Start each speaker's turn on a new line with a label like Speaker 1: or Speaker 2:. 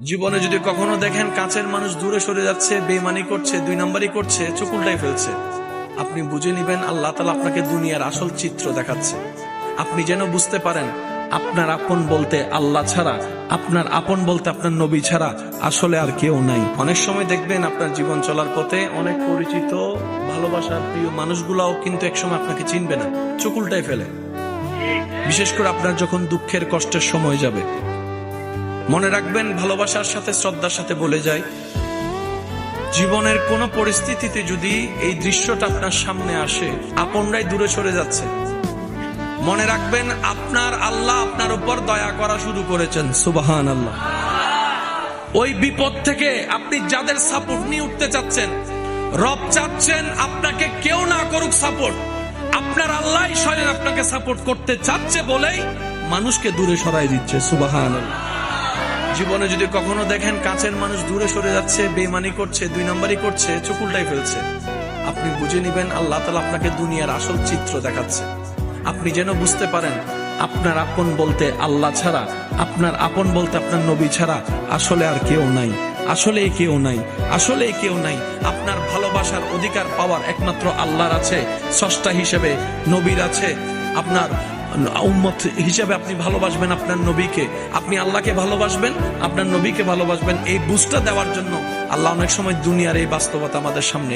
Speaker 1: জীবনে যদি কখনো দেখেন কাছের মানুষ দূরে সরে যাচ্ছে, বেঈমানি করছে, দুই নম্বরই করছে, চোখ উল্টাই ফেলছে, আপনি বুঝে নিবেন আল্লাহ তাআলা আপনাকে দুনিয়ার আসল চিত্র দেখাচ্ছে। আপনি যেন বুঝতে পারেন আপনার আপন বলতে আল্লাহ ছাড়া, আপনার আপন বলতে আপনার নবী ছাড়া আসলে আর কেউ নাই। অনেক সময় দেখবেন আপনার জীবন চলার পথে অনেক পরিচিত ভালোবাসার প্রিয় মানুষগুলাও কিন্তু একসময় আপনাকে চিনবে না, চোখ উল্টাই ফেলে। বিশেষ করে আপনার যখন দুঃখের কষ্টের সময় যাবে, মনে রাখবেন ভালোবাসার সাথে শ্রদ্ধার সাথে বলে যায়, জীবনের কোন পরিস্থিতিতে যদি এই দৃশ্যটা আপনার সামনে আসে, আপনরাই দূরে সরে যাচ্ছে, মনে রাখবেন আপনার আল্লাহ আপনার উপর দয়া করা শুরু করেছেন। সুবহানাল্লাহ। ওই বিপদ থেকে আপনি যাদের সাপোর্ট নিয়ে উঠতে চাচ্ছেন, রব চাচ্ছেন আপনাকে কেউ না করুক সাপোর্ট, আপনার আল্লাহ স্বয়ং আপনাকে সাপোর্ট করতে চাচ্ছে বলেই মানুষকে দূরে সরাই দিচ্ছে। সুবহানাল্লাহ। জীবনে যদি কখনো দেখেন কাছের মানুষ দূরে সরে যাচ্ছে, বেঈমানি করছে, দুই নম্বরই করছে, চোখ উল্টাই ফেলছে, আপনি বুঝে নিবেন আল্লাহ তাআলা আপনাকে দুনিয়ার আসল চিত্র দেখাচ্ছে। আপনি যেন বুঝতে পারেন আপনার আপন বলতে আল্লাহ ছাড়া, আপনার আপন বলতে আপনার নবী ছাড়া আসলে আর কেউ নাই, আসলে কেউ নাই, আসলে কেউ নাই। আপনার ভালোবাসার অধিকার পাওয়ার একমাত্র আল্লাহর আছে, স্রষ্টা হিসেবে নবীর আছে। আপনার উম্মত হিসেবে আপনি ভালোবাসবেন আপনার নবীকে, আপনি আল্লাহকে ভালোবাসবেন, আপনার নবীকে ভালোবাসবেন। এই বুঝটা দেওয়ার জন্য আল্লাহ অনেক সময় দুনিয়ার এই বাস্তবতা আমাদের সামনে